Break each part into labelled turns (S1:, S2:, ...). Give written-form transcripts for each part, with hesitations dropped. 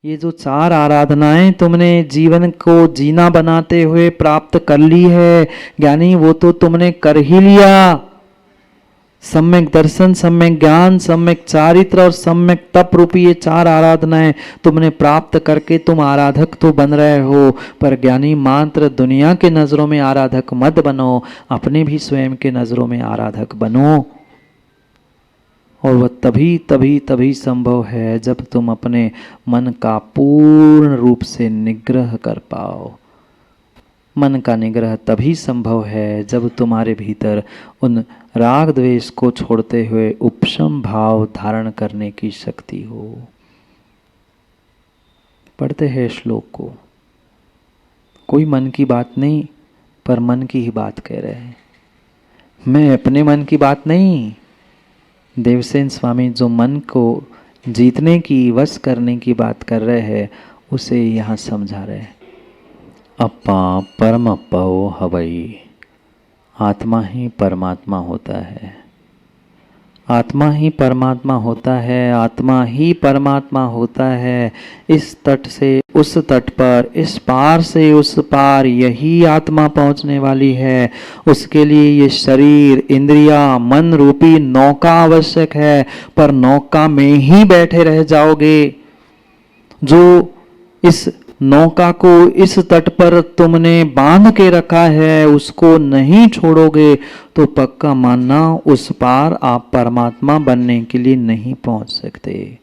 S1: ये जो 4 आराधनाएं तुमने जीवन को जीना बनाते हुए प्राप्त कर ली है ज्ञानी, वो तो तुमने कर ही लिया। सम्यक दर्शन, सम्यक ज्ञान, सम्यक चारित्र और सम्यक तप रूपी ये 4 आराधनाएं तुमने प्राप्त करके तुम आराधक तो बन रहे हो, पर ज्ञानी मात्र दुनिया के नजरों में आराधक मत बनो, अपने भी स्वयं के नजरों में आराधक बनो। और वह तभी तभी तभी संभव है जब तुम अपने मन का पूर्ण रूप से निग्रह कर पाओ। मन का निग्रह तभी संभव है जब तुम्हारे भीतर उन राग द्वेष को छोड़ते हुए उपशम भाव धारण करने की शक्ति हो। पढ़ते हैं श्लोक को। कोई मन की बात नहीं, पर मन की ही बात कह रहे हैं। मैं अपने मन की बात नहीं, देवसेन स्वामी जो मन को जीतने की, वश करने की बात कर रहे हैं, उसे यहाँ समझा रहे हैं। अपा परम पो हवई, आत्मा ही परमात्मा होता है। आत्मा ही परमात्मा होता है, आत्मा ही परमात्मा होता है। इस तट से उस तट पर, इस पार से उस पार, यही आत्मा पहुंचने वाली है। उसके लिए ये शरीर, इंद्रिया, मन रूपी नौका आवश्यक है, पर नौका में ही बैठे रह जाओगे। जो इस नौका को इस तट पर तुमने बांध के रखा है, उसको नहीं छोड़ोगे तो पक्का मानना उस पार आप परमात्मा बनने के लिए नहीं पहुंच सकते।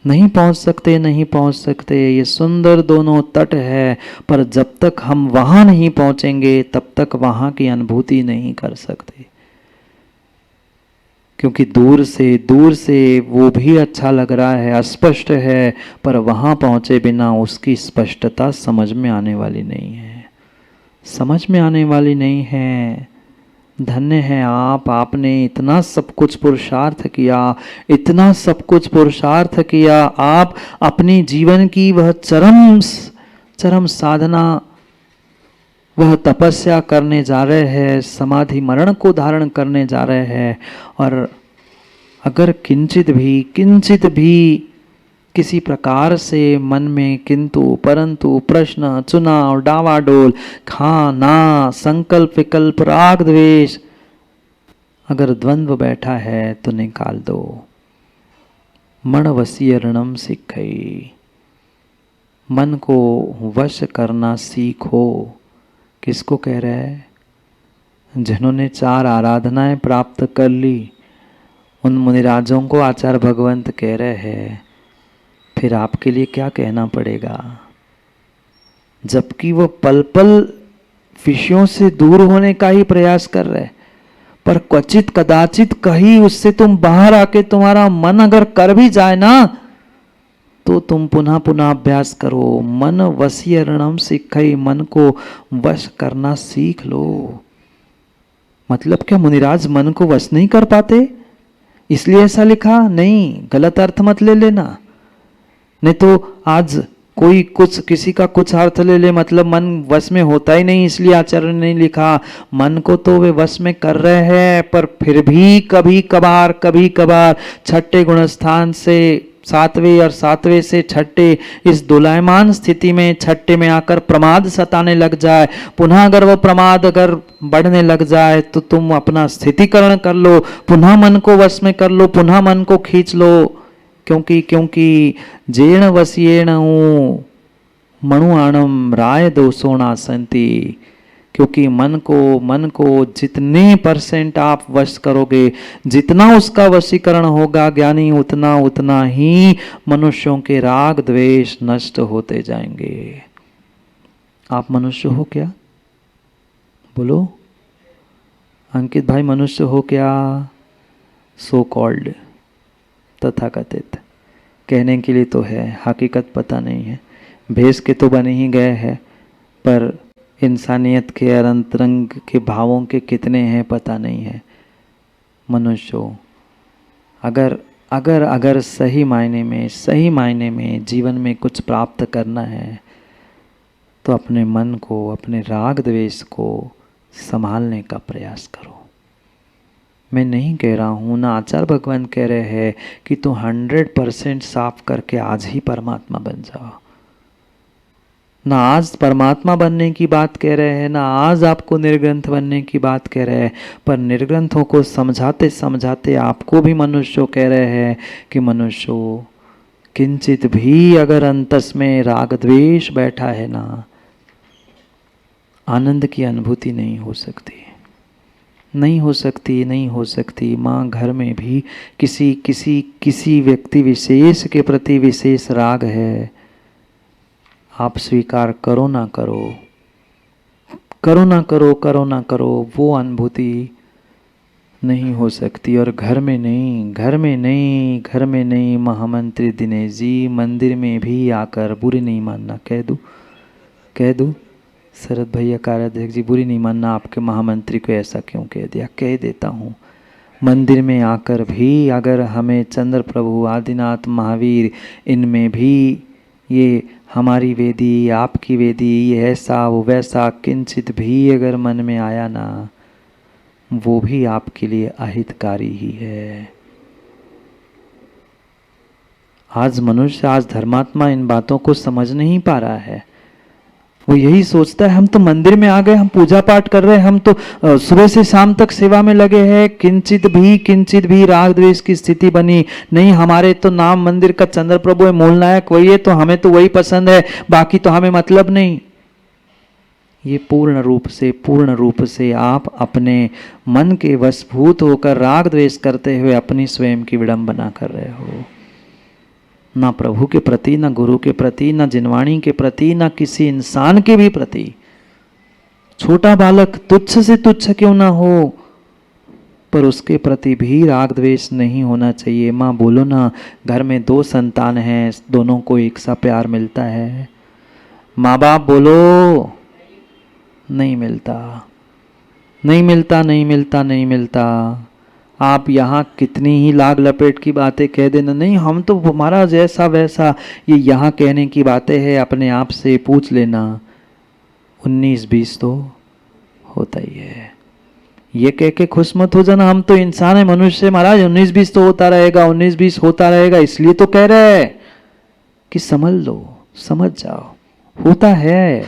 S1: नहीं पहुंच सकते, नहीं पहुंच सकते। ये सुंदर दोनों तट है, पर जब तक हम वहां नहीं पहुंचेंगे तब तक वहां की अनुभूति नहीं कर सकते। क्योंकि दूर से वो भी अच्छा लग रहा है, अस्पष्ट है, पर वहां पहुंचे बिना उसकी स्पष्टता समझ में आने वाली नहीं है। समझ में आने वाली नहीं है। धन्य है आप, आपने इतना सब कुछ पुरुषार्थ किया, इतना सब कुछ पुरुषार्थ किया। आप अपनी जीवन की वह चरम साधना, वह तपस्या करने जा रहे हैं, समाधि मरण को धारण करने जा रहे हैं। और अगर किंचित भी किसी प्रकार से मन में किंतु परंतु प्रश्न, चुनाव, डावाडोल, खाना, संकल्प विकल्प, राग द्वेष, अगर द्वंद्व बैठा है तो निकाल दो। मन वशीयरणम सिखई, मन को वश करना सीखो। किसको कह रहा है? जिन्होंने 4 आराधनाएं प्राप्त कर ली, उन मुनिराजों को आचार्य भगवंत कह रहे हैं। फिर आपके लिए क्या कहना पड़ेगा? जबकि वो पल पल विषयों से दूर होने का ही प्रयास कर रहे, पर क्वचित कदाचित कहीं उससे तुम बाहर आके तुम्हारा मन अगर कर भी जाए ना, तो तुम पुनः पुनः अभ्यास करो। मन वशीयरणम सिखई, मन को वश करना सीख लो। मतलब क्या मुनिराज मन को वश नहीं कर पाते इसलिए ऐसा लिखा? नहीं, गलत अर्थ मत ले लेना। नहीं तो आज कोई कुछ किसी का कुछ अर्थ ले ले, मतलब मन वश में होता ही नहीं इसलिए आचार्य ने लिखा। मन को तो वे वश में कर रहे हैं, पर फिर भी कभी कभार छठे गुणस्थान से 7वें और 7वें से छठे इस दोलायमान स्थिति में, छठे में आकर प्रमाद सताने लग जाए। पुनः अगर वो प्रमाद अगर बढ़ने लग जाए तो तुम अपना स्थितिकरण कर लो, पुनः मन को वश में कर लो, पुनः मन को खींच लो। क्योंकि जेण वशीयेण मणुआणम राय दोषोणा संति, क्योंकि मन को जितने % आप वश करोगे, जितना उसका वशीकरण होगा ज्ञानी, उतना ही मनुष्यों के राग द्वेष नष्ट होते जाएंगे। आप मनुष्य हो क्या? बोलो अंकित भाई, मनुष्य हो क्या? सो कॉल्ड, तथाकथित, कहने के लिए तो है, हकीकत पता नहीं है। भेष के तो बने ही गए हैं, पर इंसानियत के और अंतरंग के भावों के कितने हैं पता नहीं है। मनुष्य हो, अगर सही मायने में जीवन में कुछ प्राप्त करना है तो अपने मन को, अपने राग द्वेष को संभालने का प्रयास करो। मैं नहीं कह रहा हूँ, ना आचार्य भगवान कह रहे हैं कि तू 100% साफ करके आज ही परमात्मा बन जाओ। ना आज परमात्मा बनने की बात कह रहे हैं, ना आज आपको निर्ग्रंथ बनने की बात कह रहे हैं, पर निर्ग्रंथों को समझाते समझाते आपको भी मनुष्यों कह रहे हैं कि मनुष्यों, किंचित भी अगर अंतस में राग द्वेष बैठा है ना, आनंद की अनुभूति नहीं हो सकती, नहीं हो सकती, नहीं हो सकती। माँ, घर में भी किसी किसी किसी व्यक्ति विशेष के प्रति विशेष राग है, आप स्वीकार करो ना करो, करो ना करो, करो ना करो, वो अनुभूति नहीं हो सकती। और घर में नहीं, घर में नहीं, घर में नहीं। महामंत्री दिनेश जी, मंदिर में भी आकर बुरी नहीं मानना, कह दूँ, कह दूँ शरद भैया कार्याध्यक्ष जी, बुरी नहीं मानना, आपके महामंत्री को ऐसा क्यों कह दिया, कह देता हूँ। मंदिर में आकर भी अगर हमें चंद्र प्रभु, आदिनाथ, महावीर, इनमें भी ये हमारी वेदी, आपकी वेदी, ये ऐसा वो वैसा किंचित भी अगर मन में आया ना, वो भी आपके लिए अहितकारी ही है। आज मनुष्य, आज धर्मात्मा इन बातों को समझ नहीं पा रहा है। वो यही सोचता है हम तो मंदिर में आ गए, हम पूजा पाठ कर रहे हैं, हम तो सुबह से शाम तक सेवा में लगे हैं, किंचित भी राग द्वेष की स्थिति बनी नहीं। हमारे तो नाम मंदिर का चंद्र प्रभु है, मूल नायक वही है, तो हमें तो वही पसंद है, बाकी तो हमें मतलब नहीं। ये पूर्ण रूप से आप अपने मन के वशभूत होकर राग द्वेष करते हुए अपनी स्वयं की विडंबना कर रहे हो। ना प्रभु के प्रति, ना गुरु के प्रति, ना जिनवाणी के प्रति, ना किसी इंसान के भी प्रति। छोटा बालक तुच्छ से तुच्छ क्यों ना हो, पर उसके प्रति भी राग द्वेष नहीं होना चाहिए। माँ बोलो ना, घर में 2 संतान हैं, दोनों को एक सा प्यार मिलता है? माँ बाप बोलो, नहीं मिलता, नहीं मिलता, नहीं मिलता, नहीं मिलता। आप यहाँ कितनी ही लाग लपेट की बातें कह देना, नहीं हम तो हमारा जैसा वैसा, ये यहाँ कहने की बातें हैं, अपने आप से पूछ लेना। 19-20 तो होता ही है। ये कह के खुश मत हो जाना, हम तो इंसान है, मनुष्य महाराज, 19-20 तो होता रहेगा, 19-20 होता रहेगा, इसलिए तो कह रहे हैं कि समझ लो, समझ जाओ। होता है,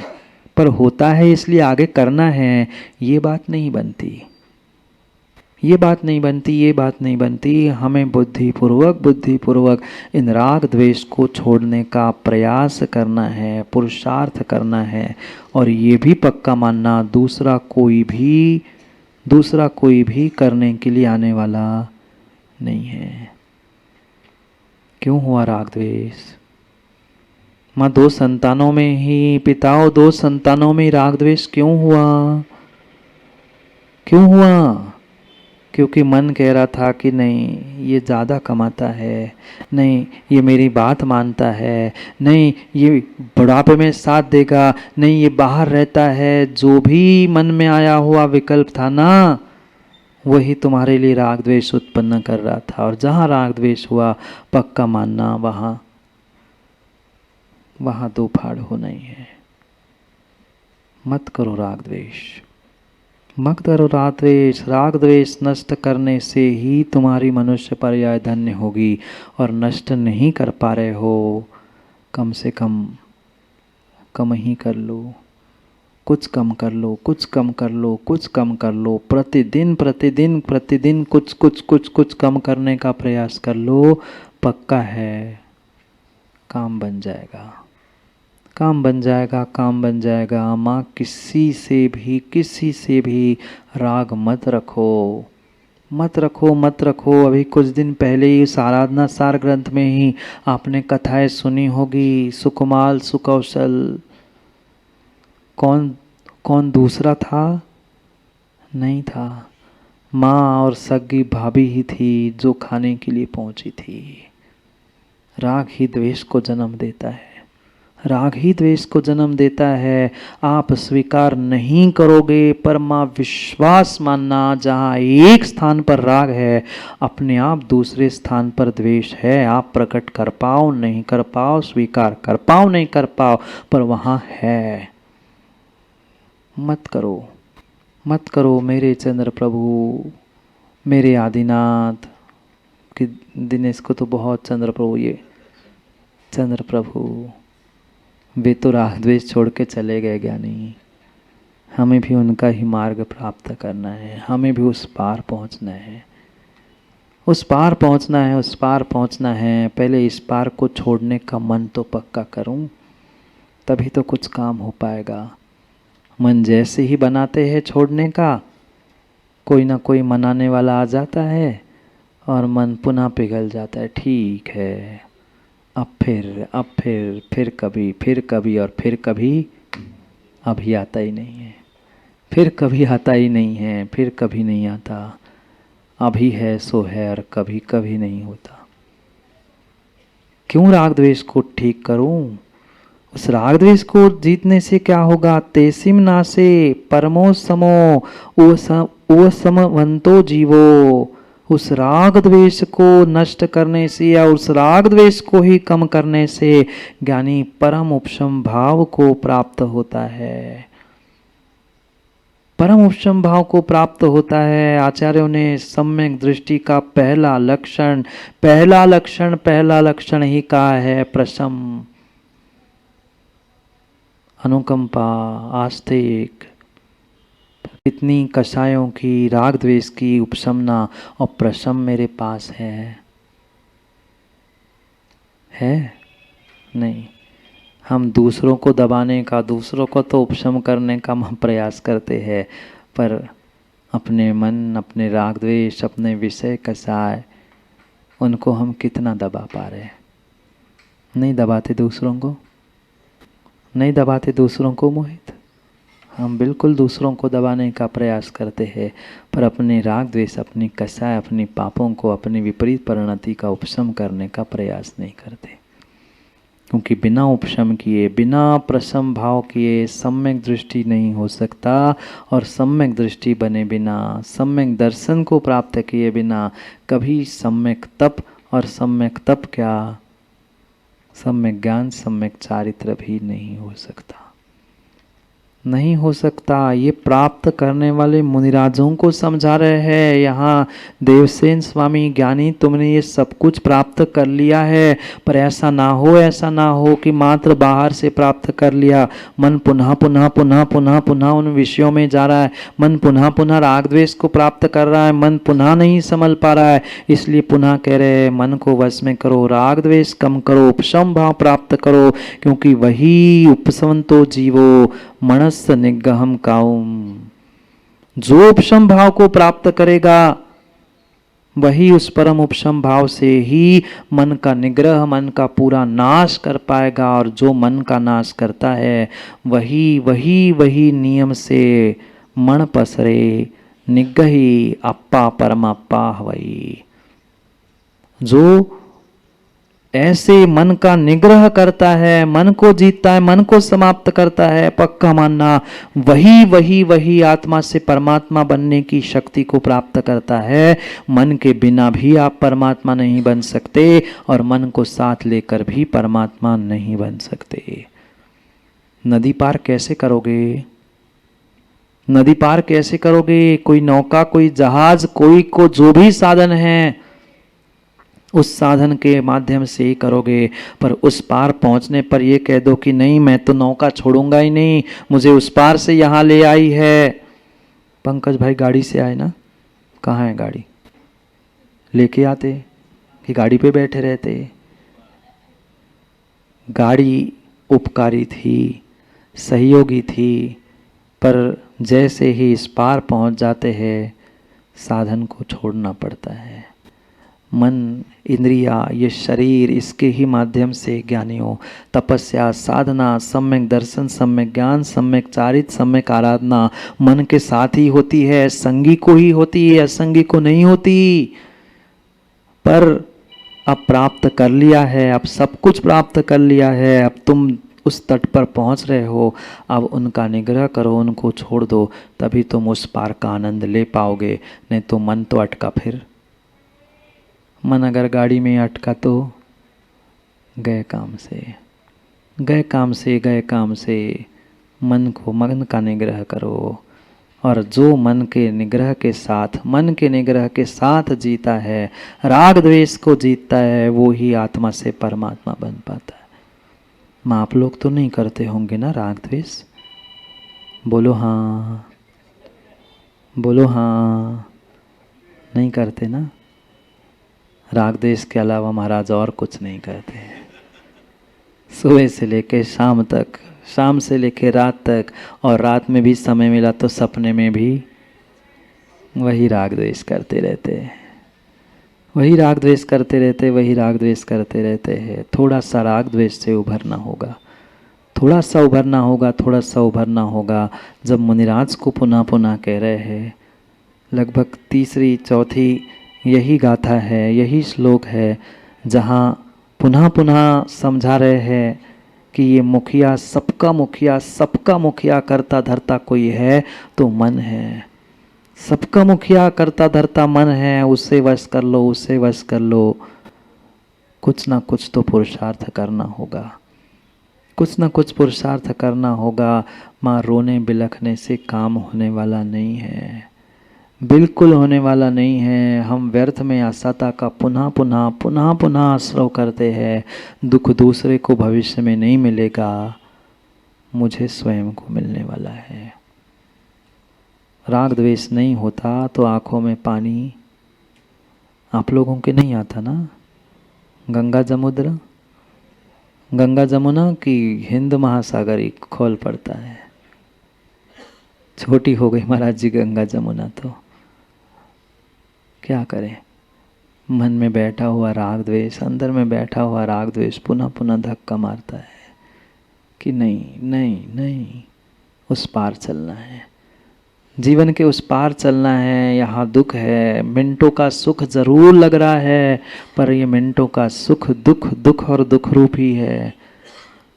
S1: पर होता है इसलिए आगे करना है, ये बात नहीं बनती, ये बात नहीं बनती, ये बात नहीं बनती। हमें बुद्धिपूर्वक इन राग द्वेष को छोड़ने का प्रयास करना है, पुरुषार्थ करना है। और ये भी पक्का मानना, दूसरा कोई भी करने के लिए आने वाला नहीं है। क्यों हुआ राग द्वेष? माँ, 2 संतानों में ही, पिताओं 2 संतानों में राग द्वेष क्यों हुआ? क्यों हुआ? क्योंकि मन कह रहा था कि नहीं ये ज़्यादा कमाता है, नहीं ये मेरी बात मानता है, नहीं ये बुढ़ापे में साथ देगा, नहीं ये बाहर रहता है। जो भी मन में आया हुआ विकल्प था ना, वही तुम्हारे लिए राग द्वेष उत्पन्न कर रहा था। और जहाँ राग द्वेष हुआ, पक्का मानना वहाँ 2 फाड़ होना ही है। मत करो राग द्वेष, मत करो राग द्वेष। राग द्वेष नष्ट करने से ही तुम्हारी मनुष्य पर्याय धन्य होगी। और नष्ट नहीं कर पा रहे हो, कम से कम ही कर लो, कुछ कम कर लो, कुछ कम कर लो, कुछ कम कर लो। प्रतिदिन कुछ कम करने का प्रयास कर लो, पक्का है काम बन जाएगा, काम बन जाएगा, काम बन जाएगा। माँ, किसी से भी राग मत रखो, मत रखो, मत रखो। अभी कुछ दिन पहले ही आराधना सार ग्रंथ में ही आपने कथाएं सुनी होगी। सुकुमाल, सुकौशल, कौन दूसरा था? नहीं था, माँ और सगी भाभी ही थी जो खाने के लिए पहुंची थी। राग ही द्वेष को जन्म देता है, राग ही द्वेष को जन्म देता है। आप स्वीकार नहीं करोगे, पर माँ विश्वास मानना, जहाँ एक स्थान पर राग है, अपने आप दूसरे स्थान पर द्वेष है। आप प्रकट कर पाओ नहीं कर पाओ, स्वीकार कर पाओ नहीं कर पाओ, पर वहाँ है। मत करो, मत करो मेरे चंद्र प्रभु, मेरे आदिनाथ कि दिनेश को तो बहुत चंद्र प्रभु वे तो राग द्वेष छोड़ के चले गए ज्ञानी। हमें भी उनका ही मार्ग प्राप्त करना है, हमें भी उस पार पहुंचना है, उस पार पहुंचना है, उस पार पहुंचना है। पहले इस पार को छोड़ने का मन तो पक्का करूं, तभी तो कुछ काम हो पाएगा। मन जैसे ही बनाते हैं छोड़ने का, कोई ना कोई मनाने वाला आ जाता है और मन पुनः पिघल जाता है। ठीक है, अब फिर कभी और फिर कभी अभी आता ही नहीं है, फिर कभी आता ही नहीं है, फिर कभी नहीं आता। अभी है सो है और कभी कभी नहीं होता। क्यों राग द्वेष को ठीक करूं? उस राग द्वेष को जीतने से क्या होगा? तेसिम नासे परमो समो ओ समवंतो जीवो। उस राग द्वेष को नष्ट करने से या उस राग द्वेष को ही कम करने से ज्ञानी परम उपशम भाव को प्राप्त होता है, परम उपशम भाव को प्राप्त होता है। आचार्यों ने सम्यक दृष्टि का पहला लक्षण ही कहा है प्रशम, अनुकंपा, आस्तिक। इतनी कषायों की, राग द्वेष की उपशमना और प्रशम मेरे पास है नहीं। हम दूसरों को दबाने का, दूसरों को तो उपशम करने का हम प्रयास करते हैं, पर अपने मन, अपने राग द्वेष, अपने विषय कषाय, उनको हम कितना दबा पा रहे हैं? नहीं दबाते दूसरों को, नहीं दबाते दूसरों को मोहित। हम बिल्कुल दूसरों को दबाने का प्रयास करते हैं, पर अपने राग द्वेष, अपनी कषाय, अपनी पापों को, अपनी विपरीत परिणति का उपशम करने का प्रयास नहीं करते। क्योंकि बिना उपशम किए, बिना प्रशम भाव किए सम्यक दृष्टि नहीं हो सकता, और सम्यक दृष्टि बने बिना, सम्यक दर्शन को प्राप्त किए बिना कभी सम्यक तप, और सम्यक तप क्या, सम्यक ज्ञान, सम्यक चारित्र भी नहीं हो सकता, नहीं हो सकता। ये प्राप्त करने वाले मुनिराजों को समझा रहे हैं यहाँ देवसेन स्वामी, ज्ञानी तुमने ये सब कुछ प्राप्त कर लिया है, पर ऐसा ना हो कि मात्र बाहर से प्राप्त कर लिया, मन पुनः उन विषयों में जा रहा है, मन पुनः राग द्वेष को प्राप्त कर रहा है, मन पुनः नहीं संभल पा रहा है। इसलिए पुनः कह रहे हैं मन को वश में करो, राग द्वेष कम करो, उपशम भाव प्राप्त करो, क्योंकि वही उपशमंतो जीवो मनस निग्रहम काउम। जो उपशम भाव को प्राप्त करेगा वही उस परम उपशम भाव से ही मन का निग्रह, मन का पूरा नाश कर पाएगा। और जो मन का नाश करता है वही नियम से मन पसरे निग्रही अप्पा परमाप्पा हवई। जो ऐसे मन का निग्रह करता है, मन को जीतता है, मन को समाप्त करता है, पक्का मानना वही आत्मा से परमात्मा बनने की शक्ति को प्राप्त करता है। मन के बिना भी आप परमात्मा नहीं बन सकते, और मन को साथ लेकर भी परमात्मा नहीं बन सकते। नदी पार कैसे करोगे? नदी पार कैसे करोगे? कोई नौका, कोई जहाज, कोई को जो भी साधन है उस साधन के माध्यम से ही करोगे। पर उस पार पहुंचने पर यह कह दो कि नहीं, मैं तो नौका छोड़ूंगा ही नहीं, मुझे उस पार से यहां ले आई है। पंकज भाई गाड़ी से आए ना, कहाँ है गाड़ी? लेके आते कि गाड़ी पे बैठे रहते? गाड़ी उपकारी थी, सहयोगी थी, पर जैसे ही इस पार पहुंच जाते हैं साधन को छोड़ना पड़ता है। मन, इंद्रिया, ये शरीर, इसके ही माध्यम से ज्ञानियों तपस्या, साधना, सम्यक दर्शन, सम्यक ज्ञान, सम्यक चारित्र, सम्यक आराधना मन के साथ ही होती है। संगी को ही होती है, असंगी को नहीं होती। पर अब प्राप्त कर लिया है, अब सब कुछ प्राप्त कर लिया है, अब तुम उस तट पर पहुंच रहे हो, अब उनका निग्रह करो, उनको छोड़ दो, तभी तुम उस पार का आनंद ले पाओगे। नहीं तो मन तो अटका, फिर मन अगर गाड़ी में अटका तो गए काम से मन को, मन का निग्रह करो, और जो मन के निग्रह के साथ जीता है, राग द्वेष को जीतता है, वो ही आत्मा से परमात्मा बन पाता है। माँ आप लोग तो नहीं करते होंगे ना राग द्वेष? बोलो हाँ, बोलो हाँ। नहीं करते ना? राग द्वेष के अलावा महाराज और कुछ नहीं करते हैं। सुबह से लेके शाम तक, शाम से लेके रात तक, और रात में भी समय मिला तो सपने में भी वही राग द्वेष करते रहते हैं, वही राग द्वेष करते रहते, वही राग द्वेष करते रहते हैं। थोड़ा सा राग द्वेष से उभरना होगा, थोड़ा सा उभरना होगा, थोड़ा सा उभरना होगा। जब मुनिराज को पुनः पुनः कह रहे हैं, लगभग तीसरी चौथी यही गाथा है, यही श्लोक है, जहाँ पुनः पुनः समझा रहे हैं कि ये मुखिया, सबका मुखिया करता धरता कोई है तो मन है। सबका मुखिया करता धरता मन है, उससे वश कर लो, उससे वश कर लो। कुछ ना कुछ तो पुरुषार्थ करना होगा, कुछ ना कुछ पुरुषार्थ करना होगा। माँ रोने बिलखने से काम होने वाला नहीं है, बिल्कुल होने वाला नहीं है। हम व्यर्थ में असता का पुनः पुनः आश्रय करते हैं। दुख दूसरे को भविष्य में नहीं मिलेगा, मुझे स्वयं को मिलने वाला है। राग द्वेष नहीं होता तो आँखों में पानी आप लोगों के नहीं आता ना? गंगा जमुना की हिंद महासागर ही खोल पड़ता है। छोटी हो गई महाराज जी गंगा जमुना, तो क्या करें? मन में बैठा हुआ राग द्वेष, अंदर में बैठा हुआ राग द्वेष पुनः पुनः धक्का मारता है कि नहीं नहीं नहीं, उस पार चलना है, जीवन के उस पार चलना है। यहाँ दुख है, मिनटों का सुख जरूर लग रहा है, पर ये मिनटों का सुख दुख और दुख रूप ही है।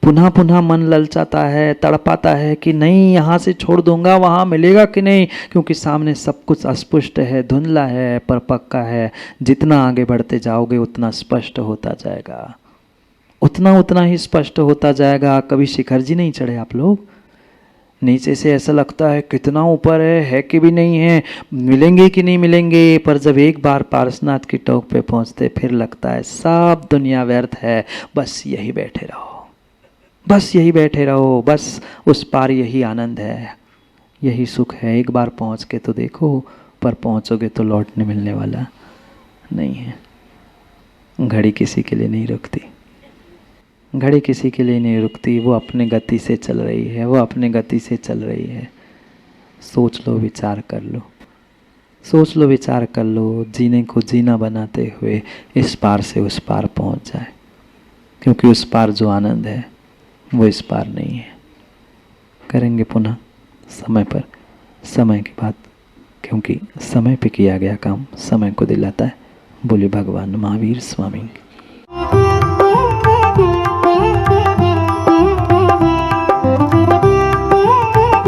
S1: पुनः पुनः मन ललचाता है, तड़पाता है कि नहीं यहाँ से छोड़ दूंगा, वहाँ मिलेगा कि नहीं, क्योंकि सामने सब कुछ अस्पष्ट है, धुंधला है, पर पक्का है। जितना आगे बढ़ते जाओगे उतना स्पष्ट होता जाएगा, उतना ही स्पष्ट होता जाएगा। कभी शिखर जी नहीं चढ़े आप लोग? नीचे से ऐसा लगता है कितना ऊपर है कि भी नहीं है, मिलेंगे कि नहीं मिलेंगे, पर जब एक बार पारसनाथ की टोक पे पहुंचते फिर लगता है सब दुनिया व्यर्थ है, बस यही बैठे रहो, बस यही बैठे रहो, बस उस पार यही आनंद है, यही सुख है। एक बार पहुंच के तो देखो, पर पहुंचोगे तो लौटने मिलने वाला नहीं है। घड़ी किसी के लिए नहीं रुकती, घड़ी किसी के लिए नहीं रुकती, वो अपने गति से चल रही है, वो अपने गति से चल रही है। सोच लो, विचार कर लो, सोच लो, विचार कर लो, जीने को जीना बनाते हुए इस पार से उस पार पहुंच जाए, क्योंकि उस पार जो आनंद है वो इस पार नहीं है। करेंगे पुनः समय पर, समय की बात, क्योंकि समय पे किया गया काम समय को दिलाता है। बोले भगवान महावीर स्वामी।